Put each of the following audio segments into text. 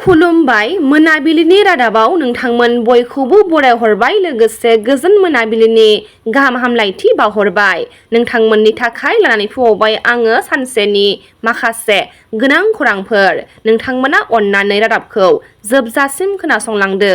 खुलुमबाय मोनाबिलिनि रादाबाव नोंथांमोन बयखौबो बरायहरबाय लोगोसे गोजोन मोनाबिलिनि गाहाम हामलायथि बावहरबाय नोंथांमोननि थाखाय लानानै फैबाय आङो सानसेनि माखासे गोनां खौरांफोर नोंथांमोना अननानै रादाबखौ जोबजासिम खोनासंलांदो।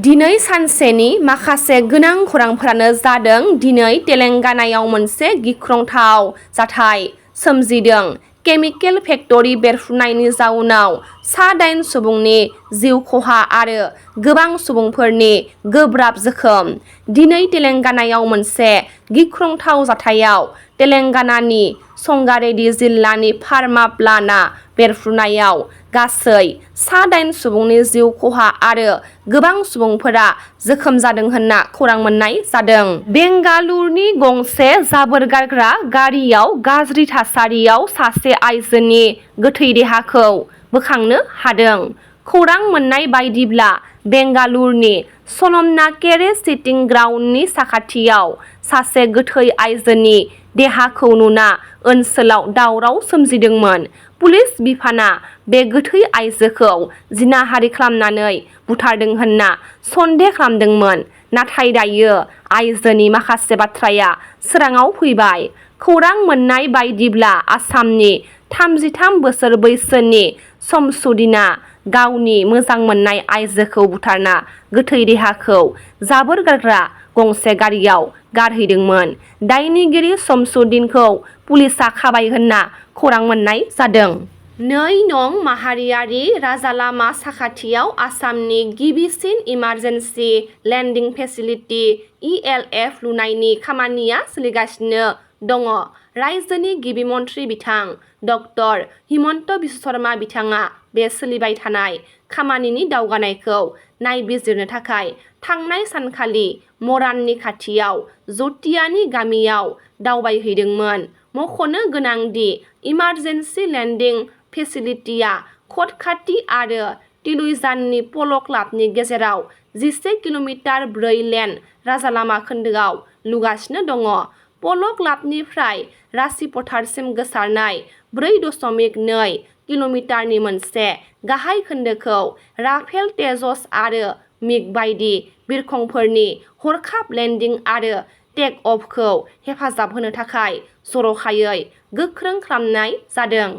दिनै सानसेनि माखासे गोनां खौरांफोरानो जादों दिनै तेलेंगानायाव मोनसे गिख्रंथाव जाथाय सोमजिदों। केमिकेल फेक्टरि बेरफ्रुनायनि जाउनाव सा-8 सुबुंनि जिउ खहा आरो गोबां सुबुंफोरनि गोब्राब जोखोम। दिनै तेलेंगानायाव मोनसे गिख्रंथाव जाथायाव तेलेंगानानि संगारेड्डी जिल्लानि फार्मा प्लान्टआ बेरफ्रुनायाव गासै सा-8 सुबुंनि जिउ खहा आरो गोबां सुबुंफोरा जोखोम जादों होनना खौरां मोननाय जादों। बेंगालुरुनि गंसे जाबोर गारग्रा गारियाव गाज्रि थासारियाव सासे आइजोनि गोथै देहाखौ बोखांनो हादों। खौरां मोननाय बायदिब्ला बेंगालुरुनि सलमनाकेरे सिटिं ग्राउन्डनि साखाथियाव सासे गोथै आइजोनि देहाखौ नुना ओनसोलाव दावराव सोमजिदोंमोन। पुलिस बिफाना बे गोथै आइजोखौ जिनाहारि खालामनानै बुथारदों होनना सन्देह खालामदोंमोन। नाथाय दायो आइजोनि माखासे बाथ्राया सोराङाव फैबाय। खौरां मोननाय बायदिब्ला आसामनि 33 बोसोर बैसोनि शमसुद्दिनआ गावनि मोजां मोननाय आइजोखौ बुथारना गोथै देहाखौ जाबोर गारग्रा गंसे गारियाव गारहैदोंमोन। दायनिगिरि शमसुद्दिनखौ पुलिसआ खाबाय होनना खौरां मोननाय जादों। 2 नं माहारियारि राजालामा साखाथियाव आसामनि गिबिसिन इमारजेन्सि लेन्डिं फेसिलिटि (ELF) लुनायनि खामानिया सोलिगासिनो दङ। रायजोनि गिबि मन्थ्रि बिथां ड हिमन्त बिश्व शर्मा बिथाङा बे सोलिबाय थानाय खामानिनि दावगानायखौ नायबिजिरनो थाखाय थांनाय सानखालि मराननि खाथियाव जटियानि गामियाव दावबायहैदोंमोन। मख'नो गोनांदि इमारजेन्सि लेन्डिं फेसिलिटिया खटखाथि आरो टिलुइजाननि पल' क्लाबनि गेजेराव 11 किल'मिटार 4 लेन राजालामा खोन्दोआव लुगासिनो दङ। पल' क्लाबनिफ्राय राशिपथारसिम गोसारनाय 4.2 किल'मिटारनि मोनसे गाहाय खोन्दोखौ राफेल तेजस आरो मिग बायदि बिरखंफोरनि हरखाब लेन्डिं आरो टेक अफखौ हेफाजाब होनो थाखाय जर'खायै गोख्रों खालामनाय जादों।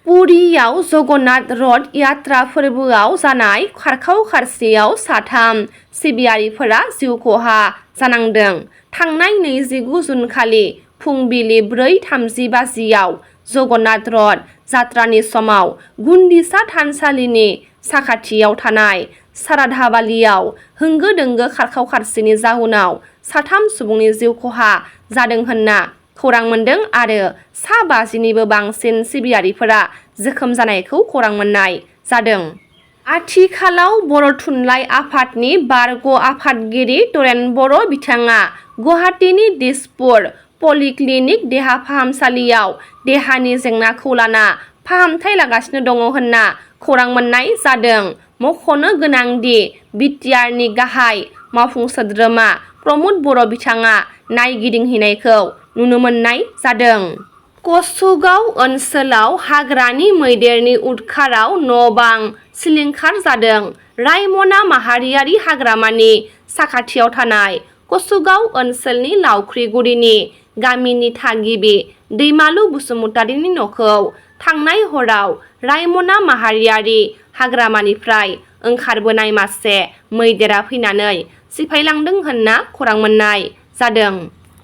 पुरीयाव जगन्नाथ रथ यात्रा फोरबोआव जानाय खारखाव-खारसियाव 3 सिबियारिफोरा जिउ खहा जानांदों। थांनाय 29 जुनखालि फुंबिलि 4:30 बाजियाव जगन्नाथ रथ यात्रानि समाव गुन्डिचा थानसालिनि साखाथियाव थानाय साराधाबालियाव होंगो-दोंगो खारखाव-खारसिनि जाहोनाव 3 सुबुंनि जिउ खहा जादों होनना खौरां मोनदों आरो 50निबो बांसिन सिबियारिफोरा जोखोम जानायखौ खौरां मोननाय जादों। आथिखालाव बर' थुनलाइ आफादनि बारग' आफादगिरि तरेन बर' बिथाङा गुवाहाटीनि दिसपुर पलिक्लिनिक देहा फाहामसालियाव देहानि जेंनाखौ लाना फाहामथाय लागासिनो दङ होनना खौरां मोननाय जादों। मख'नो गोनांदि बिटिआरनि गाहाय मावफुं सोद्रोमा प्रमद बर' बिथाङा नायगिदिंहैनायखौ नुनो मोननाय जादों। कसुगाव ओनसोलाव हाग्रानि मैदेरनि उदखाराव न'-बां सिलिंखार जादों। रायमना माहारियारि हाग्रामानि साखाथियाव थानाय कसुगाव ओनसोलनि लावख्रिगुरिनि गामिनि थागिबि दैमालु बसुमतारिनि न'खौ थांनाय हराव रायमना माहारियारि हाग्रामानिफ्राय ओंखारबोनाय मासे मैदेरा फैनानै सिफायलांदों होनना खौरां मोननाय जादों।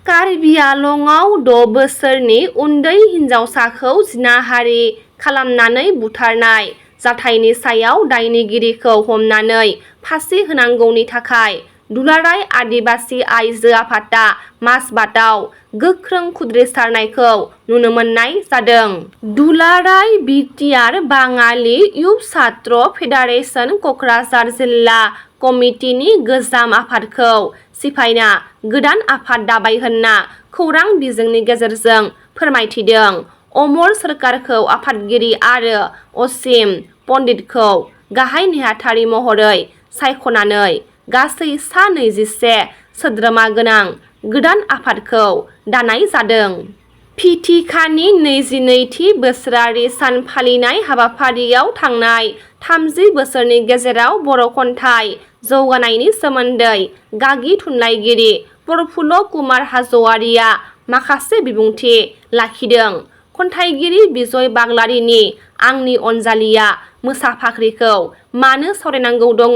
कार्बि आंलंआव 6 बोसोरनि उन्दै हिनजावसाखौ जिनाहारि खालामनानै बुथारनाय जाथायनि सायाव दायनिगिरिखौ हमनानै फासि होनांगौनि थाखाय दुलाराय आदिबासि आइजो आफादआ माजबाटआव गोख्रों खुद्रिसारनायखौ नुनो मोननाय जादों। दुलाराय बिटिआर बाङालि युब छात्र फेडारेशन क'क्राझार जिल्ला कमिटिनि गोजाम आफादखौ सिफायना गोदान आफाद दाबाय होनना खौरां बिजोंनि गेजेरजों फोरमायथिदों। अमर सोरखारखौ आफादगिरि आरो असीम पण्डितखौ गाहाय नेहाथारि महरै सायख'नानै गासै सा 21 सोद्रोमा गोनां गोदान आफादखौ दानाय जादों। फिथिखानि 22थि बोसोरारि सान फालिनाय हाबाफारियाव थांनाय 30 बोसोरनि गेजेराव बर' खन्थाइ जौगानायनि सोमोन्दै गागि थुनलाइगिरि प्रफुल्ल कुमार हाज'वारिया माखासे बिबुंथि लाखिदों। खन्थाइगिरि बिजय बाग्लारिनि आंनि अनजालिया मोसाफाख्रिखौ मानो सावरायनांगौ दङ?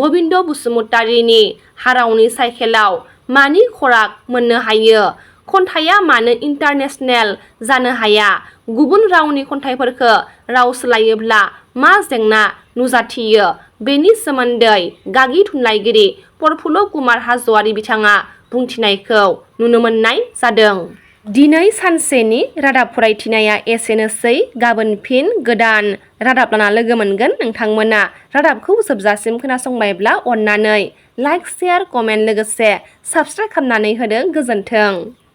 गबिन्द बसुमतारिनि हारावनि साइखेलाव मानि खराग मोननो हायो? खन्थाइया मानो इन्टारनेसनेल जानो हाया? गुबुन रावनि खन्थाइफोरखौ राव सोलायोब्ला मा जेंना नुजाथियो? बेनि सोमोन्दै गागि थुनलाइगिरि प्रफुल्ल कुमार हाज'वारि बिथाङा बुंथिनायखौ नुनो मोननाय जादों। दिनै सानसेनि रादाब फरायथिनाया एसेनोसै। गाबोन फिन गोदान रादाब लाना लोगो मोनगोन। नोंथांमोना रादाबखौ जोबजासिम खोनासंबायब्ला अननानै लाइक, शेयार, कमेन्ट लोगोसे साबस्क्राइब खालामनानै होदो। गोजोन्थों।